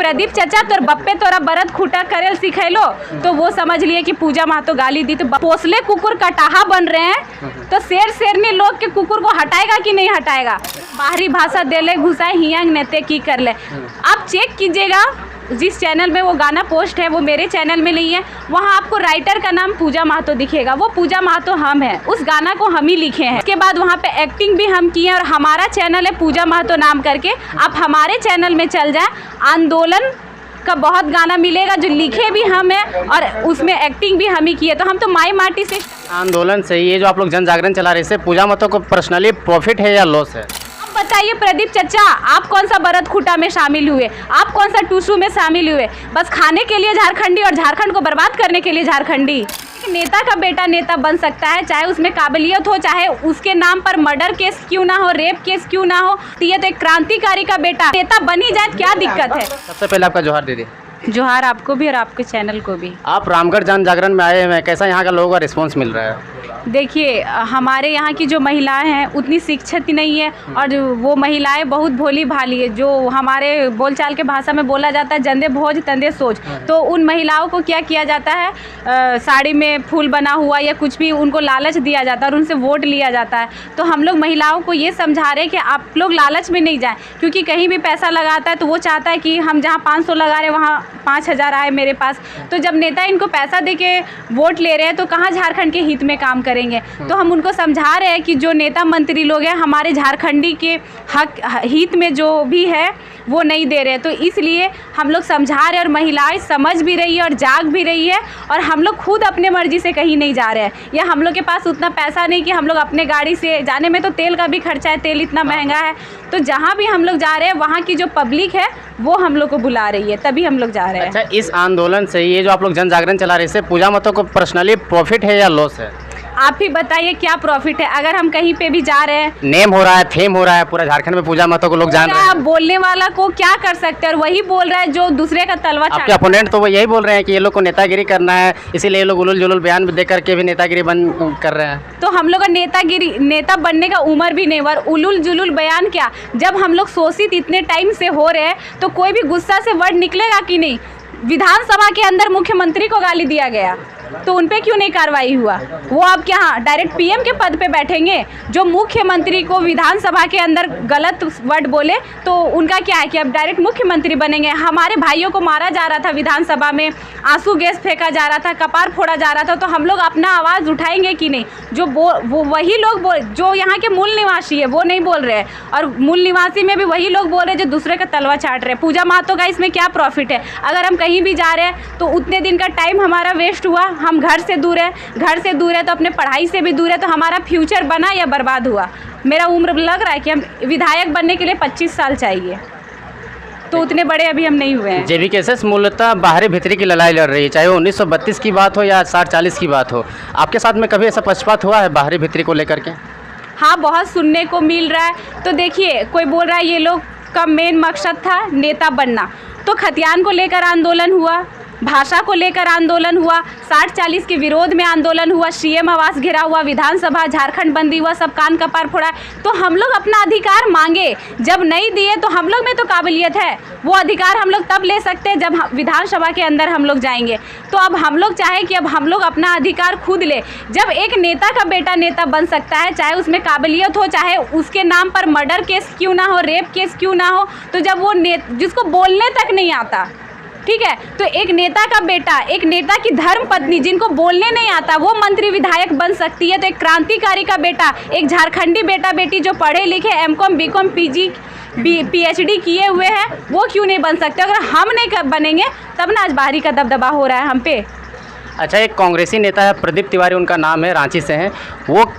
प्रदीप चचा तोर बप्पे तोरा बरत खूटा करेल सिखैलो, तो वो समझ लिए कि पूजा महतो गाली दी। तो पोसले कुकुर कटाहा बन रहे हैं, तो शेर शेरनी लोग के कुकुर को हटाएगा कि नहीं हटाएगा? बाहरी भाषा देले घुसाए हियांग नेते की कर ले। आप चेक कीजिएगा, जिस चैनल में वो गाना पोस्ट है वो मेरे चैनल में नहीं है, वहाँ आपको राइटर का नाम पूजा महतो दिखेगा। वो पूजा महतो हम हैं, उस गाना को हम ही लिखे हैं। उसके बाद वहाँ पे एक्टिंग भी हम किए हैं, और हमारा चैनल है पूजा महतो नाम करके। आप हमारे चैनल में चल जाएं, आंदोलन का बहुत गाना मिलेगा जो लिखे भी हम हैं और उसमें एक्टिंग भी हम ही किए। तो हम तो माई माटी से आंदोलन से ये जो आप लोग जन जागरण चला रहे, इससे पूजा महतो को पर्सनली प्रॉफिट है या लॉस है? बताइए प्रदीप चचा, आप कौन सा भरत खूटा में शामिल हुए? आप कौन सा टूसू में शामिल हुए? बस खाने के लिए झारखंडी और झारखंड को बर्बाद करने के लिए झारखंडी। एक नेता का बेटा नेता बन सकता है, चाहे उसमें काबिलियत हो, चाहे उसके नाम पर मर्डर केस क्यों ना हो, रेप केस क्यों ना हो। ये तो एक क्रांतिकारी का बेटा नेता बनी जाए, क्या दिक्कत है? सबसे पहले आपका जोहार दीदी। जोहार आपको भी और आपके चैनल को भी। आप रामगढ़ जन जागरण में आए हैं, कैसा यहाँ का लोगों का रिस्पॉन्स मिल रहा है? देखिए, हमारे यहाँ की जो महिलाएं हैं उतनी शिक्षित नहीं है, और वो महिलाएं बहुत भोली भाली है। जो हमारे बोलचाल के भाषा में बोला जाता है जंदे भोज तंदे सोच। तो उन महिलाओं को क्या किया जाता है, साड़ी में फूल बना हुआ या कुछ भी उनको लालच दिया जाता है और उनसे वोट लिया जाता है। तो हम लोग महिलाओं को ये समझा रहे हैं कि आप लोग लालच में नहीं जाएं, क्योंकि कहीं भी पैसा लगाता है तो वो चाहता है कि हम जहाँ 500 लगा रहे हैं वहाँ 5000 आए मेरे पास। तो जब नेता इनको पैसा दे के वोट ले रहे हैं तो कहाँ झारखंड के हित में काम करेंगे? तो हम उनको समझा रहे हैं कि जो नेता मंत्री लोग हैं हमारे झारखंडी के हक हित में जो भी है वो नहीं दे रहे हैं। तो इसलिए हम लोग समझा रहे हैं, और महिलाएं समझ भी रही है और जाग भी रही है, और हम लोग खुद अपने मर्जी से कहीं नहीं जा रहे हैं, या हम लोग के पास उतना पैसा नहीं कि हम लोग अपने गाड़ी से जाने में तो तेल का भी खर्चा है, तेल इतना महंगा है। तो जहाँ भी हम लोग जा रहे हैं वहाँ की जो पब्लिक है वो हम लोग को बुला रही है, तभी हम लोग जा रहे हैं। अच्छा, इस आंदोलन से ये जो आप लोग जन जागरण चला रहे, इससे पूजा महतो को पर्सनली प्रॉफिट है या लॉस है? आप ही बताइए क्या प्रॉफिट है? अगर हम कहीं पे भी जा रहे हैं, नेम हो रहा है, फेम हो रहा है, पूरा झारखंड में पूजा महतो को लोग जान रहे हैं। बोलने वाला को क्या कर सकते हैं, और वही बोल रहा है जो दूसरे का तलवा आपके अपोनेंट तो वो यही बोल रहे हैं कि ये लोग को नेतागिरी करना है, इसीलिए ये लोग उलूल जुलूल बयान दे करके भी नेतागिरी बंद कर रहे हैं। तो हम लोग का नेता बनने का उम्र भी नहीं हुआ, उलूल जुलूल बयान क्या? जब हम लोग शोषित इतने टाइम से हो रहे हैं तो कोई भी गुस्सा से वर्ड निकलेगा कि नहीं? विधानसभा के अंदर मुख्यमंत्री को गाली दिया गया, तो उन पे क्यों नहीं कार्रवाई हुआ? वो अब क्या डायरेक्ट पीएम के पद पे बैठेंगे? जो मुख्यमंत्री को विधानसभा के अंदर गलत वर्ड बोले तो उनका क्या है कि अब डायरेक्ट मुख्यमंत्री बनेंगे? हमारे भाइयों को मारा जा रहा था विधानसभा में, आंसू गैस फेंका जा रहा था, कपार फोड़ा जा रहा था, तो हम लोग अपना आवाज़ उठाएंगे कि नहीं? जो वो वही लोग जो यहाँ के मूल निवासी है वो नहीं बोल रहे हैं, और मूल निवासी में भी वही लोग बोल रहे हैं जो दूसरे का तलवा चाट रहे हैं। पूजा महतो का इसमें क्या प्रॉफिट है? अगर हम कहीं भी जा रहे हैं तो उतने दिन का टाइम हमारा वेस्ट हुआ, हम घर से दूर है, तो अपने पढ़ाई से भी दूर है, तो हमारा फ्यूचर बना या बर्बाद हुआ? मेरा उम्र लग रहा है कि हम विधायक बनने के लिए 25 साल चाहिए, तो उतने बड़े अभी हम नहीं हुए हैं। जेबीकेएसएस मूलतः बाहरी भीतरी की लड़ाई लड़ रही है, चाहे वो 1932 की बात हो या 60-40 की बात हो। आपके साथ में कभी ऐसा पक्षपात हुआ है बाहरी भीतरी को लेकर के? हाँ, बहुत सुनने को मिल रहा है। तो देखिए, कोई बोल रहा है ये लोग का मेन मकसद था नेता बनना, तो खतियान को लेकर आंदोलन हुआ, भाषा को लेकर आंदोलन हुआ, 60-40 के विरोध में आंदोलन हुआ, सीएम आवास घेरा हुआ, विधानसभा झारखंड बंदी हुआ, सब कान कपार फोड़ा। तो हम लोग अपना अधिकार मांगे, जब नहीं दिए तो हम लोग में तो काबिलियत है, वो अधिकार हम लोग तब ले सकते हैं जब विधानसभा के अंदर हम लोग जाएंगे। तो अब हम लोग चाहे कि अब हम लोग अपना अधिकार खुद ले। जब एक नेता का बेटा नेता बन सकता है, चाहे उसमें काबिलियत हो, चाहे उसके नाम पर मर्डर केस क्यों ना हो, रेप केस क्यों ना हो, तो जब वो जिसको बोलने तक नहीं आता, ठीक है, तो एक नेता का बेटा, एक नेता की धर्म पत्नी जिनको बोलने नहीं आता, वो मंत्री विधायक बन सकती है। तो एक क्रांतिकारी का बेटा, एक झारखंडी बेटा बेटी जो पढ़े लिखे एमकॉम बीकॉम पीजी पीएचडी किए हुए हैं, वो क्यों नहीं बन सकते? अगर हम नहीं बनेंगे तब ना आज बाहरी का दबदबा हो रहा है हम पे। अच्छा, एक कांग्रेसी नेता है प्रदीप तिवारी, उनका नाम है, रांची से हैं, वो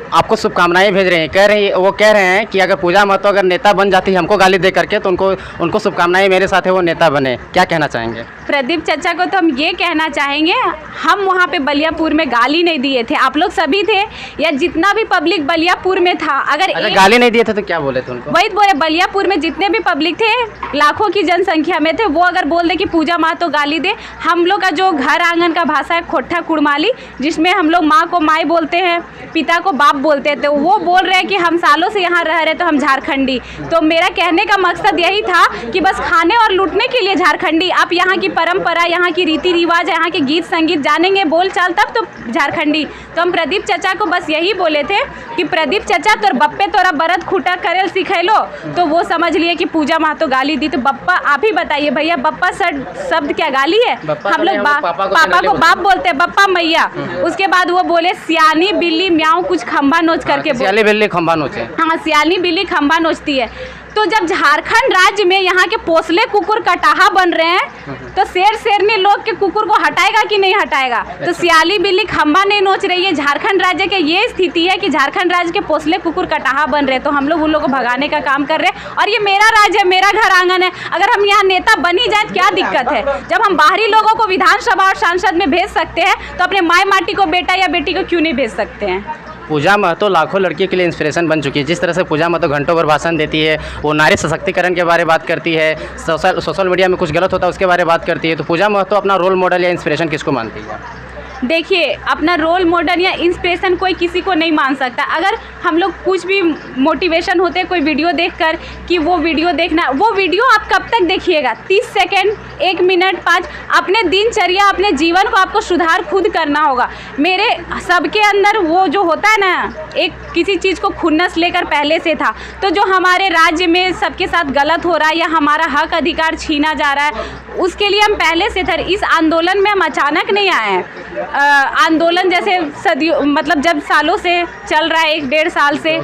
आपको शुभकामनाएं भेज रहे हैं। वो कह रहे हैं कि अगर पूजा महतो अगर नेता बन जाती है हमको गाली दे करके, तो उनको शुभकामनाएं मेरे साथ है, वो नेता बने। क्या कहना चाहेंगे? प्रदीप चचा को तो हम ये कहना चाहेंगे, हम वहाँ पे बलियापुर में गाली नहीं दिए थे, आप लोग सभी थे, या जितना भी पब्लिक बलियापुर में था, अगर गाली नहीं दिए थे तो क्या बोले थे उनको? वही बोले, बलियापुर में जितने भी पब्लिक थे, लाखों की जनसंख्या में थे, वो अगर बोल दे कि पूजा महतो गाली दे, हम लोग का जो घर आंगन का भाषा है खोट्ठा कुड़माली, जिसमें हम लोग माँ को माई बोलते हैं, पिता को बाप बोलते थे, वो बोल रहे हैं कि हम सालों से यहाँ रह रहे तो हम झारखंडी। तो मेरा कहने का मकसद यही था कि बस खाने और लूटने के लिए झारखंडी, आप यहाँ की परंपरा, यहाँ की रीति रिवाज, यहाँ के गीत संगीत जानेंगे, बोल चाल, तब तो झारखंडी। तो हम प्रदीप चचा को बस यही बोले थे कि प्रदीप चचा तोर बप्पे तोरा बरत खूटा करेल सिखेलो, तो वो समझ लिए कि पूजा महतो गाली दी। तो बप्पा आप ही बताइए भैया, बप्पा शब्द क्या गाली है? हम लोग पापा को बाप बोलते हैं, बप्पा मैया। उसके बाद वो बोले सियानी बिल्ली म्याऊं कुछ खंबा नोच करके, सियाली बिल्ली खंबा नोचे। हाँ, सियानी बिल्ली खंबा नोचती है। तो जब झारखंड राज्य में यहाँ के पोसले कुकुर कटाहा बन रहे हैं, तो शेरनी लोग के कुकुर को हटाएगा कि नहीं हटाएगा? तो सियाली बिल्ली खंबा नहीं नोच रही है। झारखंड राज्य के ये स्थिति है कि झारखंड राज्य के पोसले कुकुर कटाहा बन रहे हैं, तो हम लोग उन लोगों को भगाने का काम कर रहे हैं। और ये मेरा राज्य है, मेरा घर आंगन है। अगर हम यहाँ नेता बनी जाए तो क्या दिक्कत है? जब हम बाहरी लोगों को विधानसभा और सांसद में भेज सकते हैं, तो अपने माई माटी को, बेटा या बेटी को क्यों नहीं भेज सकते हैं? पूजा महतो लाखों लड़कियों के लिए इंस्पिरेशन बन चुकी है। जिस तरह से पूजा महतो घंटों भर भाषण देती है, वो नारी सशक्तिकरण के बारे में बात करती है, सोशल मीडिया में कुछ गलत होता है उसके बारे में बात करती है। तो पूजा महतो अपना रोल मॉडल या इंस्पिरेशन किसको मानती है? देखिए, अपना रोल मॉडल या इंस्पिरेशन कोई किसी को नहीं मान सकता। अगर हम लोग कुछ भी मोटिवेशन होते हैं कोई वीडियो देखकर कि वो वीडियो देखना, वो वीडियो आप कब तक देखिएगा? 30 सेकंड, 1 मिनट, 5। अपने दिनचर्या, अपने जीवन को आपको सुधार खुद करना होगा। मेरे सबके अंदर वो जो होता है ना, एक किसी चीज़ को खुन्नस लेकर पहले से था। तो जो हमारे राज्य में सबके साथ गलत हो रहा है या हमारा हक अधिकार छीना जा रहा है, उसके लिए हम पहले से थे। इस आंदोलन में हम अचानक नहीं आए हैं। आंदोलन जैसे सदियों, मतलब जब सालों से चल रहा है, 1-1.5 साल से।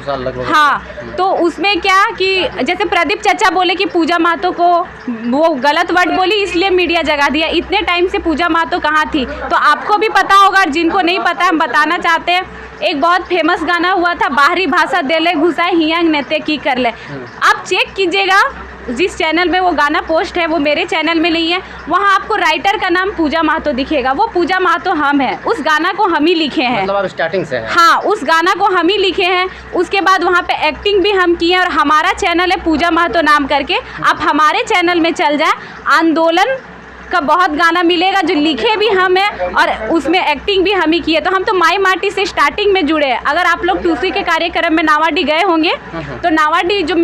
हाँ, तो उसमें क्या कि जैसे प्रदीप चचा बोले कि पूजा महतो को वो गलत वर्ड बोली, इसलिए मीडिया जगा दिया। इतने टाइम से पूजा महतो कहाँ थी? तो आपको भी पता होगा, जिनको नहीं पता हम बताना चाहते हैं। एक बहुत फेमस गाना हुआ था, बाहरी भाषा दे ले घुसाए हियांग नेते की कर ले। आप चेक कीजिएगा, जिस चैनल में वो गाना पोस्ट है, वो मेरे चैनल में नहीं है, वहाँ आपको राइटर का नाम पूजा महतो दिखेगा। वो पूजा महतो हम हैं, उस गाना को हम ही लिखे हैं। मतलब आप स्टार्टिंग से हैं? हाँ, उस गाना को हम ही लिखे हैं। उसके बाद वहाँ पे एक्टिंग भी हम किए हैं, और हमारा चैनल है पूजा महतो नाम करके। आप हमारे चैनल में चल जाएं, आंदोलन का बहुत गाना मिलेगा जो लिखे भी हम हैं और उसमें एक्टिंग भी हम ही किए। तो हम तो माई माटी से स्टार्टिंग में जुड़े हैं। अगर आप लोग टूसू के कार्यक्रम में नावाडी गए होंगे, तो नावाडी जो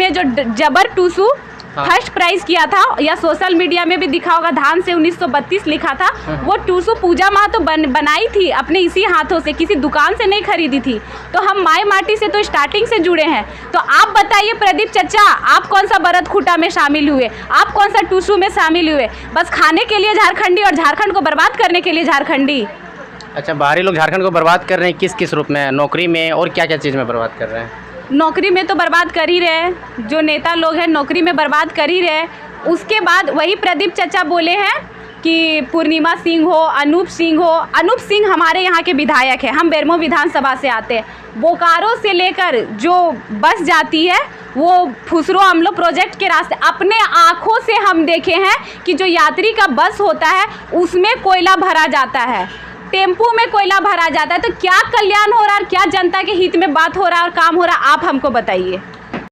जबर टूसू फर्स्ट प्राइज किया था, या सोशल मीडिया में भी दिखा होगा, धान से 1932 लिखा था, वो टूसू पूजा महतो बनाई थी अपने इसी हाथों से, किसी दुकान से नहीं खरीदी थी। तो हम माई माटी से तो स्टार्टिंग से जुड़े हैं। तो आप बताइए प्रदीप चचा, आप कौन सा बरत खूटा में शामिल हुए? आप कौन सा टूसू में शामिल हुए? बस खाने के लिए झारखंडी और झारखंड को बर्बाद करने के लिए झारखंडी। अच्छा, बाहरी लोग झारखंड को बर्बाद कर रहे हैं, किस किस रूप में? नौकरी में और क्या क्या चीज़ में बर्बाद कर रहे हैं? नौकरी में तो बर्बाद कर ही रहे हैं, जो नेता लोग हैं नौकरी में बर्बाद कर ही रहे हैं। उसके बाद वही प्रदीप चचा बोले हैं कि पूर्णिमा सिंह हो, अनूप सिंह हो। अनूप सिंह हमारे यहाँ के विधायक हैं, हम बेरमो विधानसभा से आते हैं। बोकारो से लेकर जो बस जाती है, वो फुसरो अमलो प्रोजेक्ट के रास्ते, अपने आँखों से हम देखे हैं कि जो यात्री का बस होता है उसमें कोयला भरा जाता है, टेम्पू में कोयला भरा जाता है। तो क्या कल्याण हो रहा है और क्या जनता के हित में बात हो रहा है और काम हो रहा है, आप हमको बताइए।